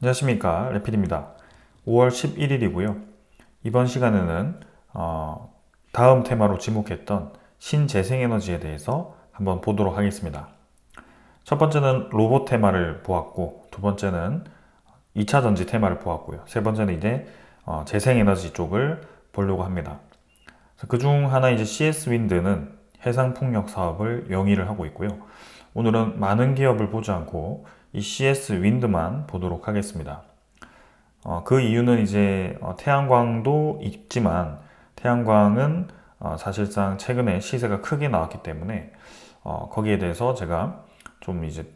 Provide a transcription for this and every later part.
안녕하십니까, 레필입니다. 5월 11일이고요. 이번 시간에는 다음 테마로 지목했던 신재생에너지에 대해서 한번 보도록 하겠습니다. 첫 번째는 로봇 테마를 보았고, 두 번째는 2차 전지 테마를 보았고요. 세 번째는 이제 재생에너지 쪽을 보려고 합니다. 그 중 하나 이제 CS 윈드는 해상풍력 사업을 영위를 하고 있고요. 오늘은 많은 기업을 보지 않고 이 CS 윈드만 보도록 하겠습니다. 그 이유는 이제 태양광도 있지만 태양광은 사실상 최근에 시세가 크게 나왔기 때문에 거기에 대해서 제가 좀 이제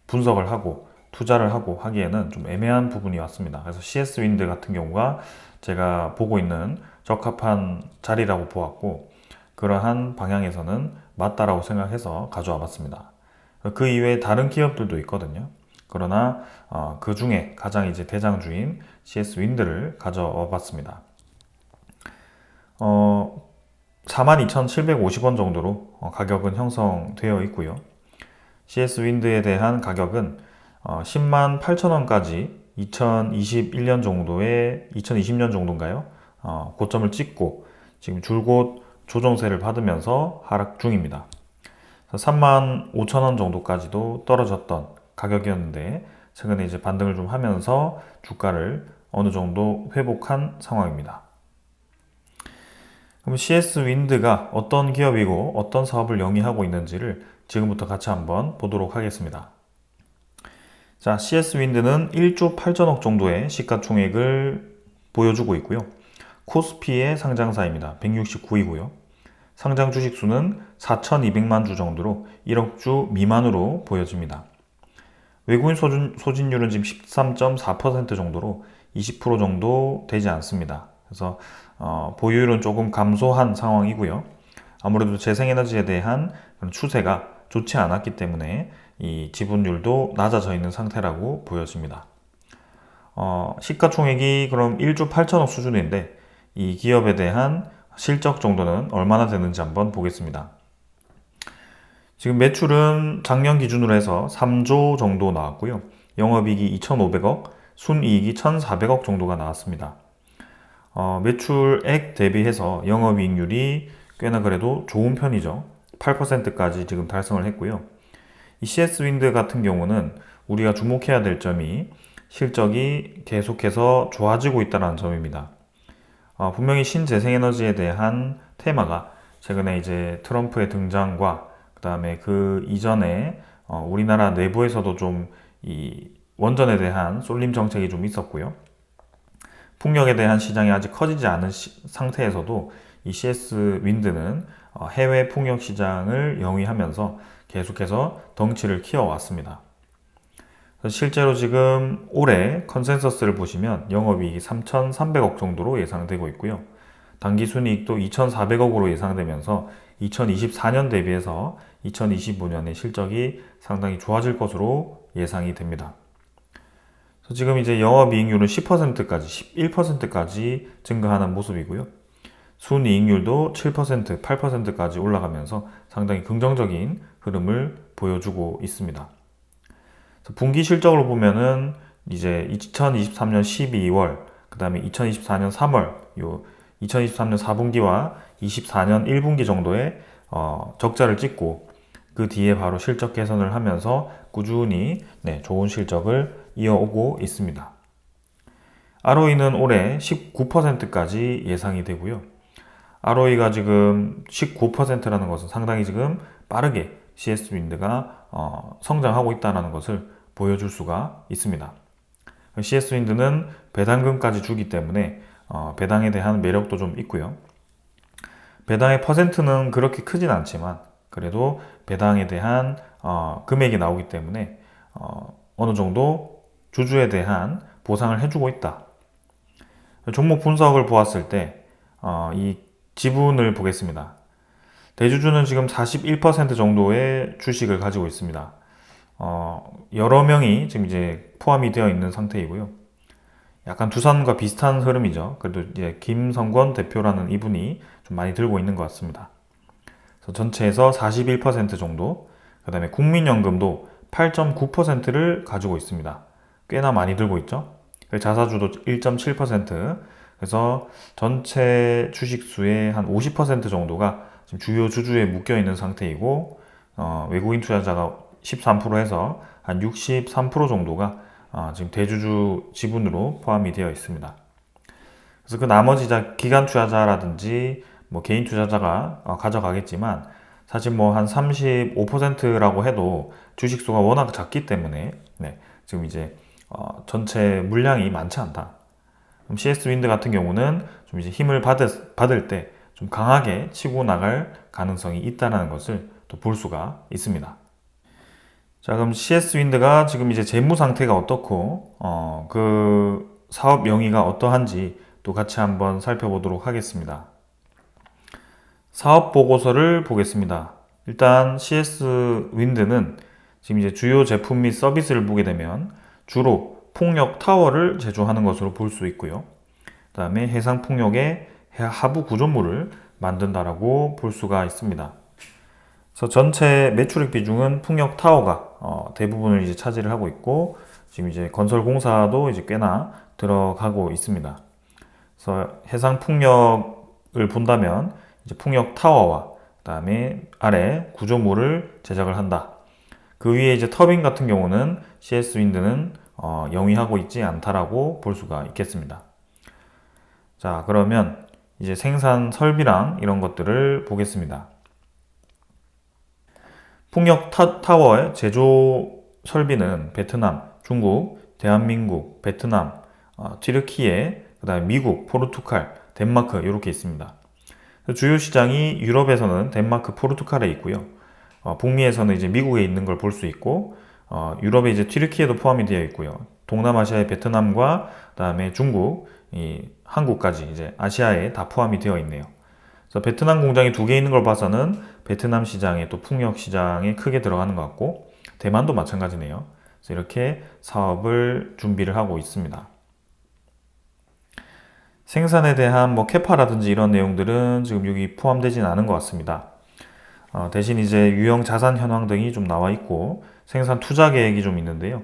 분석을 하고 투자를 하고 하기에는 좀 애매한 부분이 왔습니다. 그래서 CS 윈드 같은 경우가 제가 보고 있는 적합한 자리라고 보았고, 그러한 방향에서는 맞다라고 생각해서 가져와 봤습니다. 그 이외에 다른 기업들도 있거든요. 그러나 그 중에 가장 이제 대장주인 CS 윈드를 가져와 봤습니다. 42,750원 정도로 가격은 형성되어 있고요. CS 윈드에 대한 가격은 10만 8천원까지 2021년 정도에 2020년 정도인가요? 고점을 찍고 지금 줄곧 조정세를 받으면서 하락 중입니다. 3만 5천원 정도까지도 떨어졌던 가격이었는데 최근에 이제 반등을 좀 하면서 주가를 어느 정도 회복한 상황입니다. 그럼 CS 윈드가 어떤 기업이고 어떤 사업을 영위하고 있는지를 지금부터 같이 한번 보도록 하겠습니다. 자, CS 윈드는 1조 8천억 정도의 시가총액을 보여주고 있고요. 코스피의 상장사입니다. 169위고요. 상장 주식 수는 4,200만 주 정도로 1억 주 미만으로 보여집니다. 외국인 소진율은 지금 13.4% 정도로 20% 정도 되지 않습니다. 그래서 보유율은 조금 감소한 상황이고요. 아무래도 재생에너지에 대한 추세가 좋지 않았기 때문에 이 지분율도 낮아져 있는 상태라고 보여집니다. 시가총액이 그럼 1조 8천억 수준인데 이 기업에 대한 실적 정도는 얼마나 되는지 한번 보겠습니다. 지금 매출은 작년 기준으로 해서 3조 정도 나왔고요. 영업이익이 2,500억, 순이익이 1,400억 정도가 나왔습니다. 매출액 대비해서 영업이익률이 꽤나 그래도 좋은 편이죠. 8%까지 지금 달성을 했고요. 이 CS 윈드 같은 경우는 우리가 주목해야 될 점이 실적이 계속해서 좋아지고 있다는 점입니다. 분명히 신재생에너지에 대한 테마가 최근에 이제 트럼프의 등장과 그 다음에 그 이전에 우리나라 내부에서도 좀 이 원전에 대한 쏠림 정책이 좀 있었고요. 풍력에 대한 시장이 아직 커지지 않은 상태에서도 이 CS 윈드는 해외 풍력 시장을 영위하면서 계속해서 덩치를 키워왔습니다. 실제로 지금 올해 컨센서스를 보시면 영업이익이 3,300억 정도로 예상되고 있고요. 당기순이익도 2,400억으로 예상되면서 2024년 대비해서 2025년의 실적이 상당히 좋아질 것으로 예상이 됩니다. 지금 이제 영업이익률은 10%까지, 11%까지 증가하는 모습이고요. 순이익률도 7%, 8%까지 올라가면서 상당히 긍정적인 흐름을 보여주고 있습니다. 분기 실적으로 보면은 이제 2023년 12월, 그 다음에 2024년 3월, 요 2023년 4분기와 24년 1분기 정도의 적자를 찍고 그 뒤에 바로 실적 개선을 하면서 꾸준히 좋은 실적을 이어오고 있습니다. ROE는 올해 19%까지 예상이 되고요. ROE가 지금 19%라는 것은 상당히 지금 빠르게 CS 윈드가 성장하고 있다는 것을 보여줄 수가 있습니다. CS 윈드는 배당금까지 주기 때문에 배당에 대한 매력도 좀 있고요. 배당의 퍼센트는 그렇게 크진 않지만 그래도 배당에 대한 금액이 나오기 때문에 어느 정도 주주에 대한 보상을 해주고 있다. 종목 분석을 보았을 때 이 지분을 보겠습니다. 대주주는 지금 41% 정도의 주식을 가지고 있습니다. 여러 명이 지금 이제 포함이 되어 있는 상태이고요. 약간 두산과 비슷한 흐름이죠. 그래도 이제 김성권 대표라는 이분이 좀 많이 들고 있는 것 같습니다. 그래서 전체에서 41% 정도, 그 다음에 국민연금도 8.9%를 가지고 있습니다. 꽤나 많이 들고 있죠. 자사주도 1.7%, 그래서 전체 주식수의 한 50% 정도가 지금 주요 주주에 묶여 있는 상태이고, 외국인 투자자가 13%에서 한 63% 정도가 지금 대주주 지분으로 포함이 되어 있습니다. 그래서 그 나머지 기관 투자자라든지 뭐 개인 투자자가 가져가겠지만, 사실 뭐 한 35%라고 해도 주식수가 워낙 작기 때문에 지금 이제 전체 물량이 많지 않다. 그럼 CS 윈드 같은 경우는 좀 이제 힘을 받을 때 좀 강하게 치고 나갈 가능성이 있다는 것을 또 볼 수가 있습니다. 자, 그럼 CS 윈드가 지금 이제 재무 상태가 어떻고, 그 사업 영위가 어떠한지 또 같이 한번 살펴보도록 하겠습니다. 사업 보고서를 보겠습니다. 일단 CS 윈드는 지금 이제 주요 제품 및 서비스를 보게 되면 주로 풍력 타워를 제조하는 것으로 볼 수 있고요. 그 다음에 해상 풍력의 하부 구조물을 만든다라고 볼 수가 있습니다. 그래서 전체 매출액 비중은 풍력 타워가 대부분을 이제 차지를 하고 있고, 지금 이제 건설 공사도 이제 꽤나 들어가고 있습니다. 그래서 해상 풍력을 본다면 이제 풍력 타워와 그다음에 아래 구조물을 제작을 한다. 그 위에 이제 터빈 같은 경우는 CS 윈드는 영위하고 있지 않다라고 볼 수가 있겠습니다. 자, 그러면 이제 생산 설비랑 이런 것들을 보겠습니다. 풍력 타워의 제조 설비는 베트남, 중국, 대한민국, 베트남, 튀르키예, 그다음에 미국, 포르투갈, 덴마크 이렇게 있습니다. 주요 시장이 유럽에서는 덴마크, 포르투갈에 있고요. 북미에서는 이제 미국에 있는 걸 볼 수 있고, 유럽에 이제 튀르키예도 포함이 되어 있고요. 동남아시아의 베트남과 그다음에 중국, 한국까지 이제 아시아에 다 포함이 되어 있네요. 그래서 베트남 공장이 2개 있는 걸 봐서는 베트남 시장에 또 풍력 시장에 크게 들어가는 것 같고, 대만도 마찬가지네요. 그래서 이렇게 사업을 준비를 하고 있습니다. 생산에 대한 뭐 캐파라든지 이런 내용들은 지금 여기 포함되진 않은 것 같습니다. 대신 이제 유형 자산 현황 등이 좀 나와 있고, 생산 투자 계획이 좀 있는데요.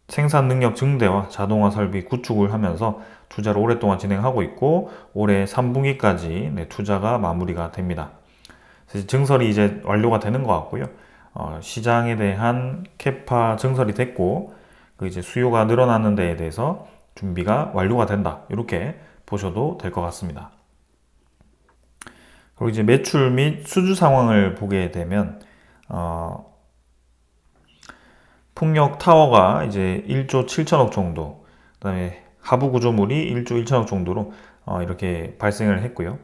생산 능력 증대와 자동화 설비 구축을 하면서 투자를 오랫동안 진행하고 있고, 올해 3분기까지 투자가 마무리가 됩니다. 그래서 증설이 이제 완료가 되는 것 같고요. 시장에 대한 캐파 증설이 됐고, 그 이제 수요가 늘어나는 데에 대해서 준비가 완료가 된다. 이렇게 보셔도 될 것 같습니다. 그리고 이제 매출 및 수주 상황을 보게 되면, 풍력 타워가 이제 1조 7천억 정도, 그 다음에 하부 구조물이 1조 1천억 정도로 이렇게 발생을 했고요.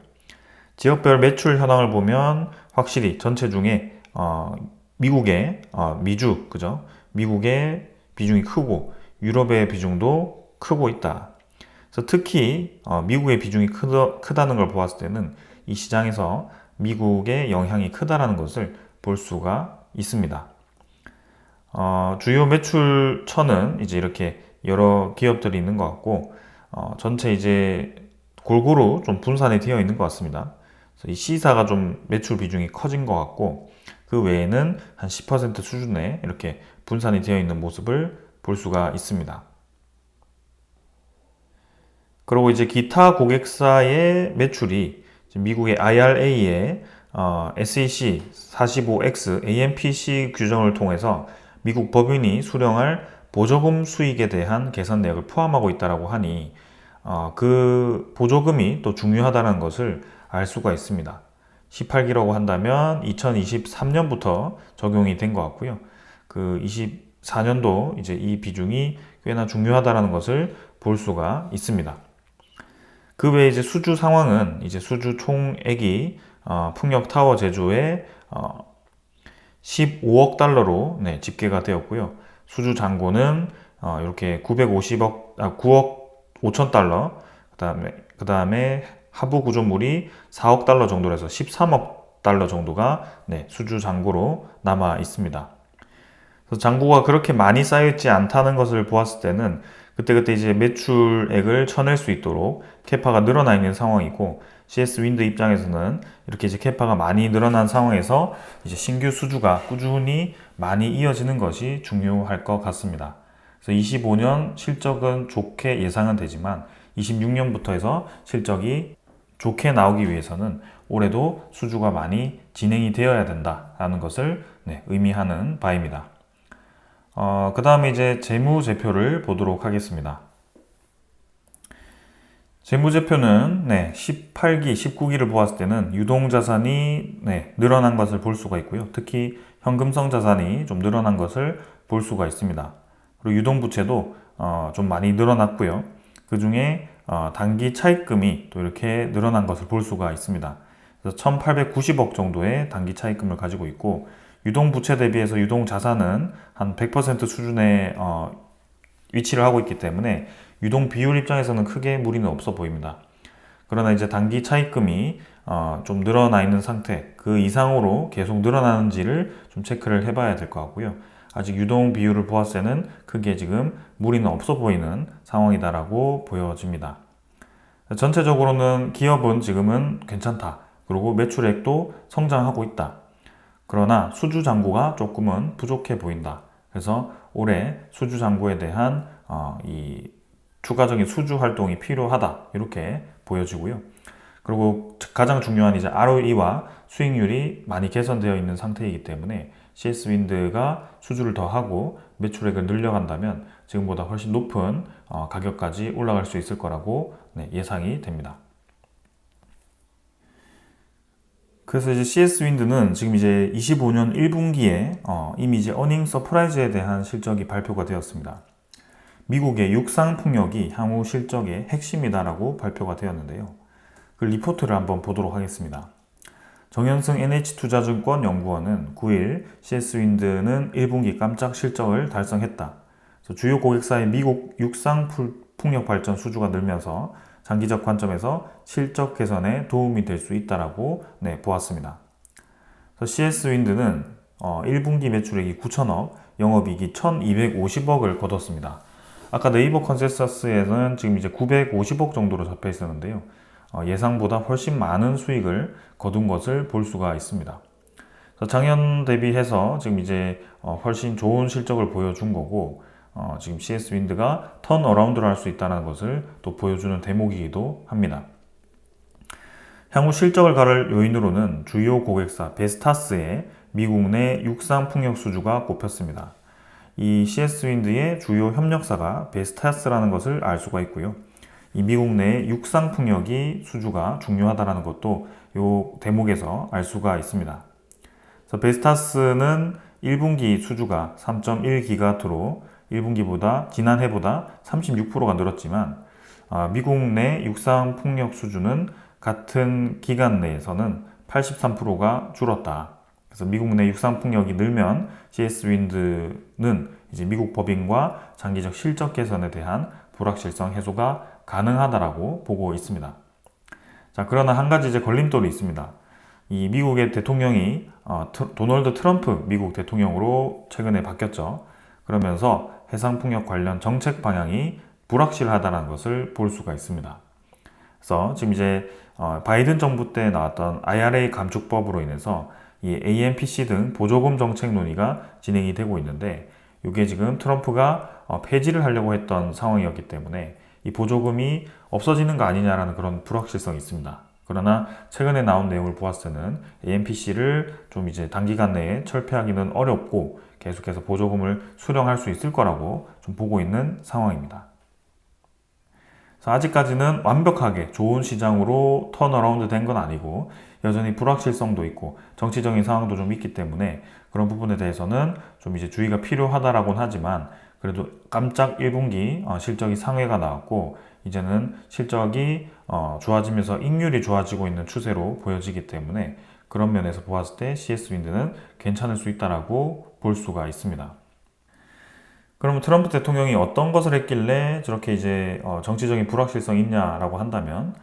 지역별 매출 현황을 보면 확실히 전체 중에 미국의 미주, 그죠? 미국의 비중이 크고 유럽의 비중도 크고 있다. 그래서 특히 미국의 비중이 크다는 걸 보았을 때는 이 시장에서 미국의 영향이 크다라는 것을 볼 수가 있습니다. 주요 매출처는 이제 이렇게 여러 기업들이 있는 것 같고, 전체 이제 골고루 좀 분산이 되어 있는 것 같습니다. 그래서 이 C사가 좀 매출 비중이 커진 것 같고, 그 외에는 한 10% 수준에 이렇게 분산이 되어 있는 모습을 볼 수가 있습니다. 그리고 이제 기타 고객사의 매출이 미국의 IRA의 SEC 45X AMPC 규정을 통해서 미국 법인이 수령할 보조금 수익에 대한 계산 내역을 포함하고 있다고 하니 그 보조금이 또 중요하다는 것을 알 수가 있습니다. 18기라고 한다면 2023년부터 적용이 된 것 같고요. 그 24년도 이제 이 비중이 꽤나 중요하다는 것을 볼 수가 있습니다. 그 외에 이제 수주 상황은 이제 수주 총액이 풍력 타워 제조에 15억 달러로 집계가 되었고요. 수주 잔고는 이렇게 9억 5천 달러, 그다음에 하부 구조물이 4억 달러 정도로 해서 13억 달러 정도가 수주 잔고로 남아 있습니다. 그래서 잔고가 그렇게 많이 쌓여있지 않다는 것을 보았을 때는 그때그때 이제 매출액을 쳐낼 수 있도록 캐파가 늘어나 있는 상황이고, CS 윈드 입장에서는 이렇게 이제 캐파가 많이 늘어난 상황에서 이제 신규 수주가 꾸준히 많이 이어지는 것이 중요할 것 같습니다. 그래서 25년 실적은 좋게 예상은 되지만 26년부터 해서 실적이 좋게 나오기 위해서는 올해도 수주가 많이 진행이 되어야 된다라는 것을 의미하는 바입니다. 그 다음에 이제 재무제표를 보도록 하겠습니다. 재무제표는 18기, 19기를 보았을 때는 유동자산이 늘어난 것을 볼 수가 있고요. 특히 현금성 자산이 좀 늘어난 것을 볼 수가 있습니다. 그리고 유동부채도 좀 많이 늘어났고요. 그 중에 단기 차입금이 또 이렇게 늘어난 것을 볼 수가 있습니다. 그래서 1890억 정도의 단기 차입금을 가지고 있고, 유동부채 대비해서 유동자산은 한 100% 수준의 위치를 하고 있기 때문에 유동 비율 입장에서는 크게 무리는 없어 보입니다. 그러나 이제 단기 차입금이 좀 늘어나 있는 상태, 그 이상으로 계속 늘어나는지를 좀 체크를 해봐야 될 것 같고요. 아직 유동 비율을 보았을 때는 크게 지금 무리는 없어 보이는 상황이다라고 보여집니다. 전체적으로는 기업은 지금은 괜찮다. 그리고 매출액도 성장하고 있다. 그러나 수주 잔고가 조금은 부족해 보인다. 그래서 올해 수주 잔고에 대한 이 추가적인 수주 활동이 필요하다. 이렇게 보여지고요. 그리고 가장 중요한 이제 ROE와 수익률이 많이 개선되어 있는 상태이기 때문에 CS윈드가 수주를 더 하고 매출액을 늘려간다면 지금보다 훨씬 높은 가격까지 올라갈 수 있을 거라고 예상이 됩니다. 그래서 이제 CS윈드는 지금 이제 25년 1분기에 이미 이제 어닝 서프라이즈에 대한 실적이 발표가 되었습니다. 미국의 육상풍력이 향후 실적의 핵심이다라고 발표가 되었는데요. 그 리포트를 한번 보도록 하겠습니다. 정현승 NH투자증권 연구원은 9일 CS윈드는 1분기 깜짝 실적을 달성했다. 주요 고객사의 미국 육상풍력 발전 수주가 늘면서 장기적 관점에서 실적 개선에 도움이 될 수 있다라고 보았습니다. CS윈드는 1분기 매출액이 9천억, 영업이익이 1,250억을 거뒀습니다. 아까 네이버 컨센서스에는 지금 이제 950억 정도로 잡혀 있었는데요. 예상보다 훨씬 많은 수익을 거둔 것을 볼 수가 있습니다. 작년 대비해서 지금 이제 훨씬 좋은 실적을 보여준 거고, 지금 CS윈드가 턴어라운드를 할 수 있다는 것을 또 보여주는 대목이기도 합니다. 향후 실적을 가를 요인으로는 주요 고객사 베스타스의 미국 내 육상 풍력 수주가 꼽혔습니다. 이 CS윈드의 주요 협력사가 베스타스라는 것을 알 수가 있고요. 이 미국 내 육상 풍력이 수주가 중요하다는 것도 이 대목에서 알 수가 있습니다. 그래서 베스타스는 1분기 수주가 3.1기가와트로 1분기보다 지난해보다 36%가 늘었지만 미국 내 육상 풍력 수주는 같은 기간 내에서는 83%가 줄었다. 그래서 미국 내 육상 풍력이 늘면 CS윈드는 이제 미국 법인과 장기적 실적 개선에 대한 불확실성 해소가 가능하다라고 보고 있습니다. 자, 그러나 한 가지 이제 걸림돌이 있습니다. 이 미국의 대통령이 도널드 트럼프 미국 대통령으로 최근에 바뀌었죠. 그러면서 해상풍력 관련 정책 방향이 불확실하다는 것을 볼 수가 있습니다. 그래서 지금 이제 바이든 정부 때 나왔던 IRA 감축법으로 인해서 이 AMPC 등 보조금 정책 논의가 진행이 되고 있는데, 이게 지금 트럼프가 폐지를 하려고 했던 상황이었기 때문에 이 보조금이 없어지는 거 아니냐라는 그런 불확실성이 있습니다. 그러나 최근에 나온 내용을 보았을 때는 AMPC를 좀 이제 단기간 내에 철폐하기는 어렵고 계속해서 보조금을 수령할 수 있을 거라고 좀 보고 있는 상황입니다. 아직까지는 완벽하게 좋은 시장으로 턴어라운드 된 건 아니고 여전히 불확실성도 있고 정치적인 상황도 좀 있기 때문에 그런 부분에 대해서는 좀 이제 주의가 필요하다라고는 하지만, 그래도 깜짝 1분기 실적이 상회가 나왔고 이제는 실적이 좋아지면서 익률이 좋아지고 있는 추세로 보여지기 때문에 그런 면에서 보았을 때 CS윈드는 괜찮을 수 있다라고 볼 수가 있습니다. 그러면 트럼프 대통령이 어떤 것을 했길래 저렇게 이제 정치적인 불확실성이 있냐라고 한다면,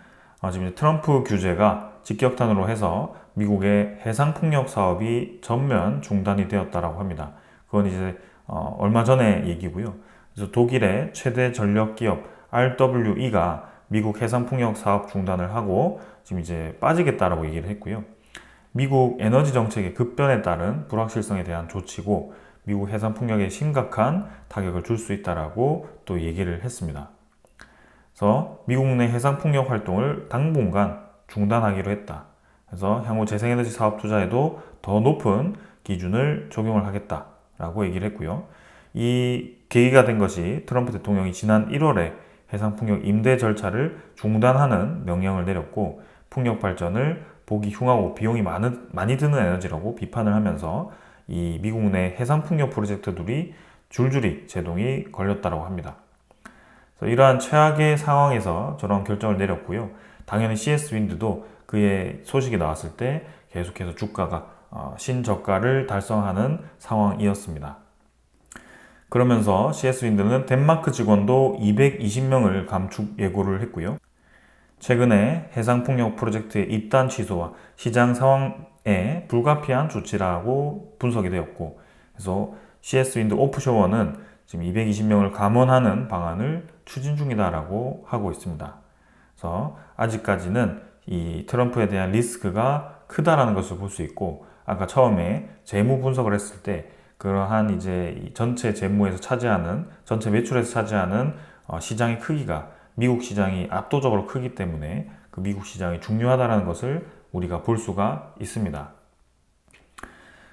지금 이제 트럼프 규제가 직격탄으로 해서 미국의 해상풍력 사업이 전면 중단이 되었다라고 합니다. 그건 이제 얼마 전에 얘기고요. 그래서 독일의 최대 전력 기업 RWE가 미국 해상풍력 사업 중단을 하고 지금 이제 빠지겠다라고 얘기를 했고요. 미국 에너지 정책의 급변에 따른 불확실성에 대한 조치고, 미국 해상 풍력에 심각한 타격을 줄 수 있다라고 또 얘기를 했습니다. 그래서 미국 내 해상 풍력 활동을 당분간 중단하기로 했다. 그래서 향후 재생에너지 사업 투자에도 더 높은 기준을 적용을 하겠다라고 얘기를 했고요. 이 계기가 된 것이 트럼프 대통령이 지난 1월에 해상풍력 임대 절차를 중단하는 명령을 내렸고, 풍력 발전을 보기 흉하고 비용이 많이 드는 에너지라고 비판을 하면서 이 미국 내 해상풍력 프로젝트들이 줄줄이 제동이 걸렸다고 합니다. 그래서 이러한 최악의 상황에서 저런 결정을 내렸고요. 당연히 CS 윈드도 그의 소식이 나왔을 때 계속해서 주가가 신저가를 달성하는 상황이었습니다. 그러면서 CS 윈드는 덴마크 직원도 220명을 감축 예고를 했고요. 최근에 해상풍력 프로젝트의 입단 취소와 시장 상황에 불가피한 조치라고 분석이 되었고, 그래서 CS 윈드 오프쇼어는 지금 220명을 감원하는 방안을 추진 중이다라고 하고 있습니다. 그래서 아직까지는 이 트럼프에 대한 리스크가 크다라는 것을 볼 수 있고, 아까 처음에 재무 분석을 했을 때 그러한 이제 전체 재무에서 차지하는, 전체 매출에서 차지하는 시장의 크기가 미국 시장이 압도적으로 크기 때문에 그 미국 시장이 중요하다는 것을 우리가 볼 수가 있습니다.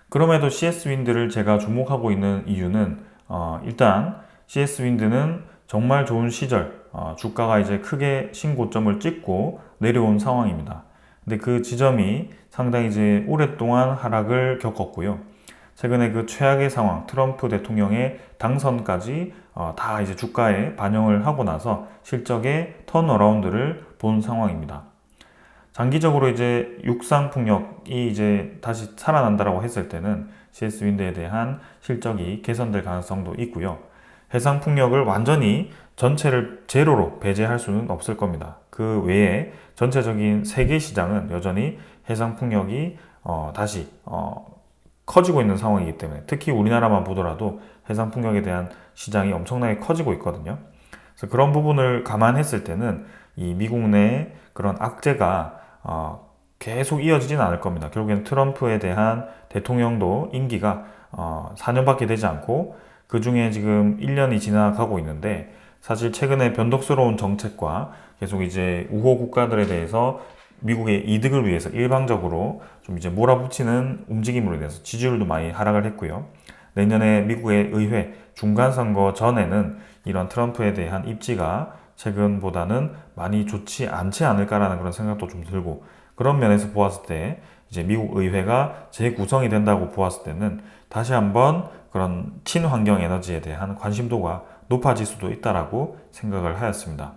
그럼에도 CS 윈드를 제가 주목하고 있는 이유는 일단 CS 윈드는 정말 좋은 시절, 주가가 이제 크게 신고점을 찍고 내려온 상황입니다. 근데 그 지점이 상당히 이제 오랫동안 하락을 겪었고요. 최근에 그 최악의 상황, 트럼프 대통령의 당선까지 다 이제 주가에 반영을 하고 나서 실적의 턴어라운드를 본 상황입니다. 장기적으로 이제 육상 풍력이 이제 다시 살아난다라고 했을 때는 CS 윈드에 대한 실적이 개선될 가능성도 있고요. 해상 풍력을 완전히 전체를 제로로 배제할 수는 없을 겁니다. 그 외에 전체적인 세계 시장은 여전히 해상 풍력이 다시 커지고 있는 상황이기 때문에, 특히 우리나라만 보더라도 해상 풍력에 대한 시장이 엄청나게 커지고 있거든요. 그래서 그런 부분을 감안했을 때는 이 미국 내 그런 악재가 계속 이어지진 않을 겁니다. 결국에는 트럼프에 대한 대통령도 임기가 4년밖에 되지 않고 그 중에 지금 1년이 지나가고 있는데, 사실 최근에 변덕스러운 정책과 계속 이제 우호 국가들에 대해서 미국의 이득을 위해서 일방적으로 좀 이제 몰아붙이는 움직임으로 인해서 지지율도 많이 하락을 했고요. 내년에 미국의 의회 중간선거 전에는 이런 트럼프에 대한 입지가 최근보다는 많이 좋지 않지 않을까라는 그런 생각도 좀 들고, 그런 면에서 보았을 때 이제 미국 의회가 재구성이 된다고 보았을 때는 다시 한번 그런 친환경 에너지에 대한 관심도가 높아질 수도 있다라고 생각을 하였습니다.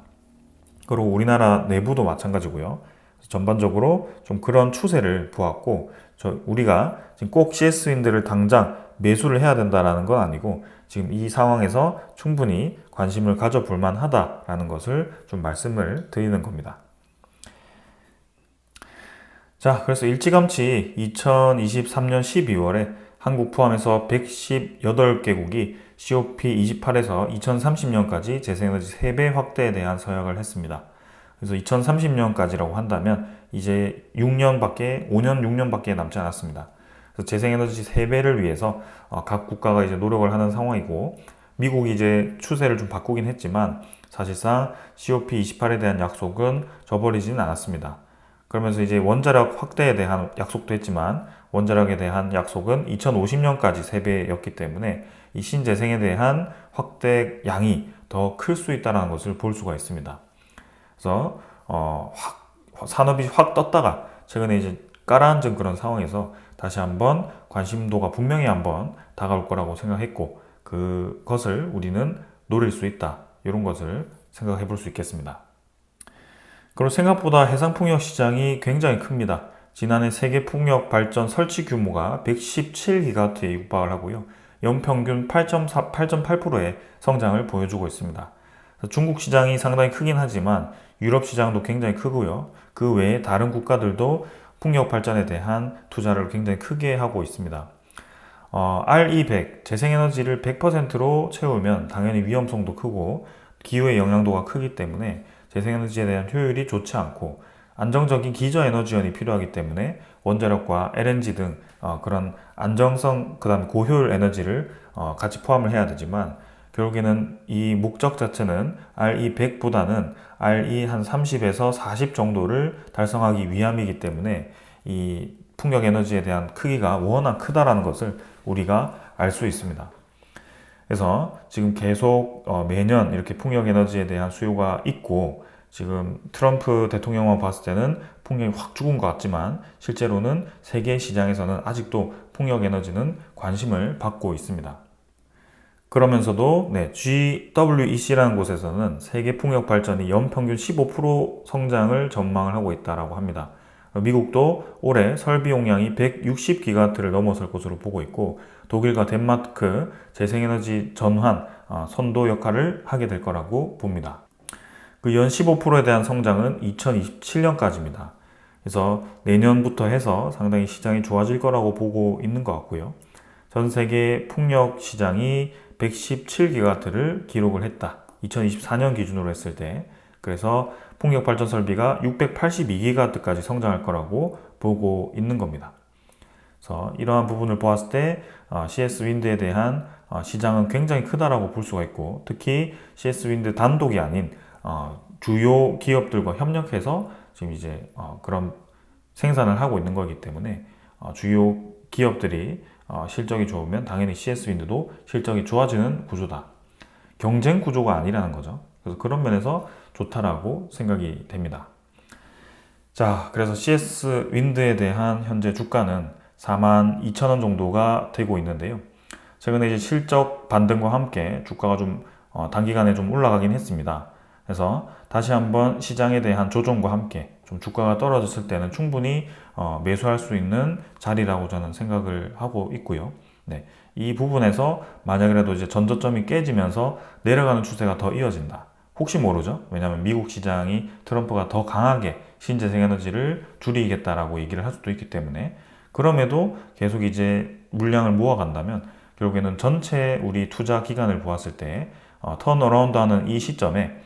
그리고 우리나라 내부도 마찬가지고요. 전반적으로 좀 그런 추세를 보았고, 우리가 지금 꼭 CS 윈드를 당장 매수를 해야 된다라는 건 아니고, 지금 이 상황에서 충분히 관심을 가져볼 만하다라는 것을 좀 말씀을 드리는 겁니다. 자, 그래서 일찌감치 2023년 12월에 한국 포함해서 118개국이 COP28에서 2030년까지 재생에너지 3배 확대에 대한 서약을 했습니다. 그래서 2030년까지라고 한다면 이제 5년, 6년밖에 남지 않았습니다. 그래서 재생에너지 3배를 위해서 각 국가가 이제 노력을 하는 상황이고, 미국이 이제 추세를 좀 바꾸긴 했지만 사실상 COP28에 대한 약속은 저버리지는 않았습니다. 그러면서 이제 원자력 확대에 대한 약속도 했지만, 원자력에 대한 약속은 2050년까지 3배였기 때문에 이 신재생에 대한 확대 양이 더 클 수 있다는 것을 볼 수가 있습니다. 그래서 산업이 확 떴다가 최근에 이제 가라앉은 그런 상황에서 다시 한번 관심도가 분명히 한번 다가올 거라고 생각했고, 그것을 우리는 노릴 수 있다, 이런 것을 생각해 볼 수 있겠습니다. 그리고 생각보다 해상풍력 시장이 굉장히 큽니다. 지난해 세계 풍력 발전 설치 규모가 117기가와트에 육박을 하고요. 연평균 8.8%의 성장을 보여주고 있습니다. 중국 시장이 상당히 크긴 하지만 유럽 시장도 굉장히 크고요. 그 외에 다른 국가들도 풍력 발전에 대한 투자를 굉장히 크게 하고 있습니다. RE100, 재생에너지를 100%로 채우면 당연히 위험성도 크고 기후의 영향도가 크기 때문에 재생에너지에 대한 효율이 좋지 않고, 안정적인 기저에너지원이 필요하기 때문에 원자력과 LNG 등 그런 안정성, 그 다음 고효율 에너지를 같이 포함을 해야 되지만 결국에는 이 목적 자체는 RE100보다는 RE 한 30에서 40 정도를 달성하기 위함이기 때문에 이 풍력 에너지에 대한 크기가 워낙 크다라는 것을 우리가 알 수 있습니다. 그래서 지금 계속 매년 이렇게 풍력 에너지에 대한 수요가 있고 지금 트럼프 대통령만 봤을 때는 풍력이 확 죽은 것 같지만 실제로는 세계 시장에서는 아직도 풍력 에너지는 관심을 받고 있습니다. 그러면서도 GWEC라는 곳에서는 세계 풍력 발전이 연평균 15% 성장을 전망을 하고 있다고 합니다. 미국도 올해 설비 용량이 160기가와트를 넘어설 것으로 보고 있고 독일과 덴마크 재생에너지 전환 선도 역할을 하게 될 거라고 봅니다. 그 연 15%에 대한 성장은 2027년까지입니다. 그래서 내년부터 해서 상당히 시장이 좋아질 거라고 보고 있는 것 같고요. 전 세계 풍력 시장이 117기가와트를 기록을 했다. 2024년 기준으로 했을 때. 그래서 풍력 발전 설비가 682기가와트까지 성장할 거라고 보고 있는 겁니다. 그래서 이러한 부분을 보았을 때 CS 윈드에 대한 시장은 굉장히 크다라고 볼 수가 있고 특히 CS 윈드 단독이 아닌 주요 기업들과 협력해서 지금 이제 그런 생산을 하고 있는 거기 때문에 주요 기업들이 실적이 좋으면 당연히 CS 윈드도 실적이 좋아지는 구조다. 경쟁 구조가 아니라는 거죠. 그래서 그런 면에서 좋다라고 생각이 됩니다. 자, 그래서 CS 윈드에 대한 현재 주가는 42,000원 정도가 되고 있는데요. 최근에 이제 실적 반등과 함께 주가가 좀 단기간에 좀 올라가긴 했습니다. 그래서 다시 한번 시장에 대한 조정과 함께 좀 주가가 떨어졌을 때는 충분히 매수할 수 있는 자리라고 저는 생각을 하고 있고요. 네, 이 부분에서 만약이라도 이제 전저점이 깨지면서 내려가는 추세가 더 이어진다. 혹시 모르죠? 왜냐하면 미국 시장이 트럼프가 더 강하게 신재생에너지를 줄이겠다라고 얘기를 할 수도 있기 때문에 그럼에도 계속 이제 물량을 모아간다면 결국에는 전체 우리 투자 기간을 보았을 때 턴어라운드 하는 이 시점에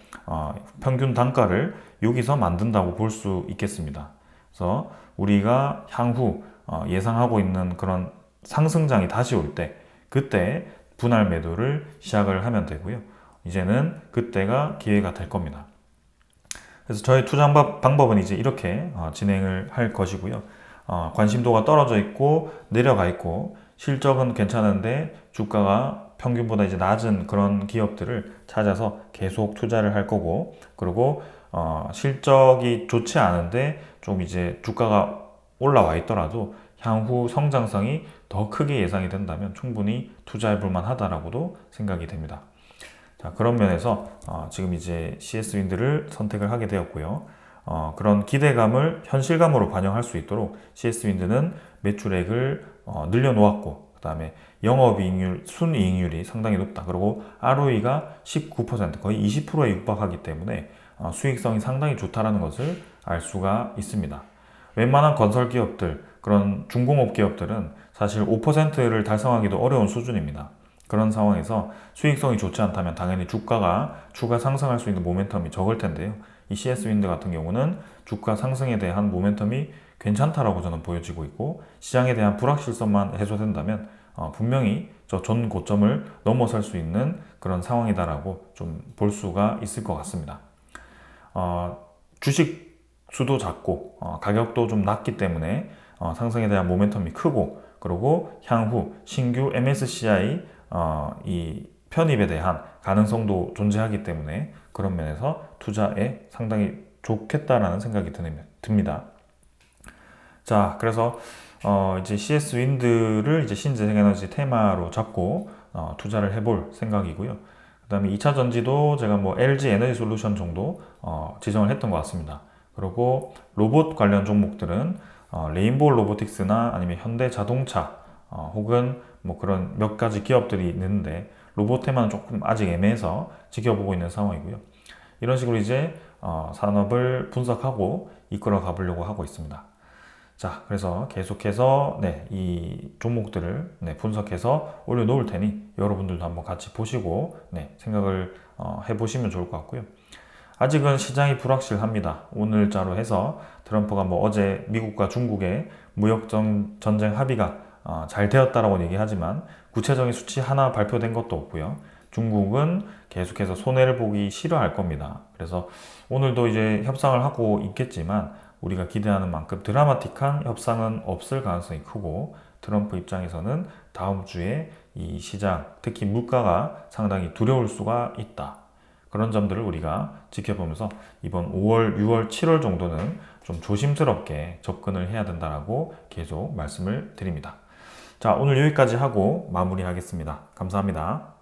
평균 단가를 여기서 만든다고 볼 수 있겠습니다. 그래서 우리가 향후 예상하고 있는 그런 상승장이 다시 올 때 그때 분할 매도를 시작을 하면 되고요. 이제는 그때가 기회가 될 겁니다. 그래서 저희 투자 방법은 이제 이렇게 진행을 할 것이고요. 관심도가 떨어져 있고 내려가 있고 실적은 괜찮은데 주가가 평균보다 이제 낮은 그런 기업들을 찾아서 계속 투자를 할 거고 그리고 실적이 좋지 않은데 좀 이제 주가가 올라와 있더라도 향후 성장성이 더 크게 예상이 된다면 충분히 투자해 볼 만하다라고도 생각이 됩니다. 자, 그런 면에서 지금 이제 CS 윈드를 선택을 하게 되었고요. 그런 기대감을 현실감으로 반영할 수 있도록 CS 윈드는 매출액을 늘려놓았고 그 다음에 영업이익률, 순이익률이 상당히 높다. 그리고 ROE가 19% 거의 20%에 육박하기 때문에 수익성이 상당히 좋다라는 것을 알 수가 있습니다. 웬만한 건설 기업들, 그런 중공업 기업들은 사실 5%를 달성하기도 어려운 수준입니다. 그런 상황에서 수익성이 좋지 않다면 당연히 주가가 추가 상승할 수 있는 모멘텀이 적을 텐데요. 이 CS 윈드 같은 경우는 주가 상승에 대한 모멘텀이 괜찮다라고 저는 보여지고 있고 시장에 대한 불확실성만 해소된다면 분명히 저 전 고점을 넘어설 수 있는 그런 상황이다라고 좀 볼 수가 있을 것 같습니다. 주식 수도 작고 가격도 좀 낮기 때문에 상승에 대한 모멘텀이 크고 그리고 향후 신규 MSCI 이 편입에 대한 가능성도 존재하기 때문에 그런 면에서 투자에 상당히 좋겠다라는 생각이 듭니다. 자, 그래서 이제 CS 윈드를 이제 신재생에너지 테마로 잡고 투자를 해볼 생각이고요. 그 다음에 2차 전지도 제가 뭐 LG 에너지 솔루션 정도 지정을 했던 것 같습니다. 그리고 로봇 관련 종목들은 레인보우 로보틱스나 아니면 현대 자동차 혹은 뭐 그런 몇 가지 기업들이 있는데 로봇 테마는 조금 아직 애매해서 지켜보고 있는 상황이고요. 이런 식으로 이제 산업을 분석하고 이끌어 가보려고 하고 있습니다. 자, 그래서 계속해서 이 종목들을 분석해서 올려놓을 테니 여러분들도 한번 같이 보시고 생각을 해보시면 좋을 것 같고요. 아직은 시장이 불확실합니다. 오늘자로 해서 트럼프가 뭐 어제 미국과 중국의 무역 전쟁 합의가 잘 되었다라고 얘기하지만 구체적인 수치 하나 발표된 것도 없고요. 중국은 계속해서 손해를 보기 싫어할 겁니다. 그래서 오늘도 이제 협상을 하고 있겠지만 우리가 기대하는 만큼 드라마틱한 협상은 없을 가능성이 크고 트럼프 입장에서는 다음 주에 이 시장, 특히 물가가 상당히 두려울 수가 있다. 그런 점들을 우리가 지켜보면서 이번 5월, 6월, 7월 정도는 좀 조심스럽게 접근을 해야 된다라고 계속 말씀을 드립니다. 자, 오늘 여기까지 하고 마무리하겠습니다. 감사합니다.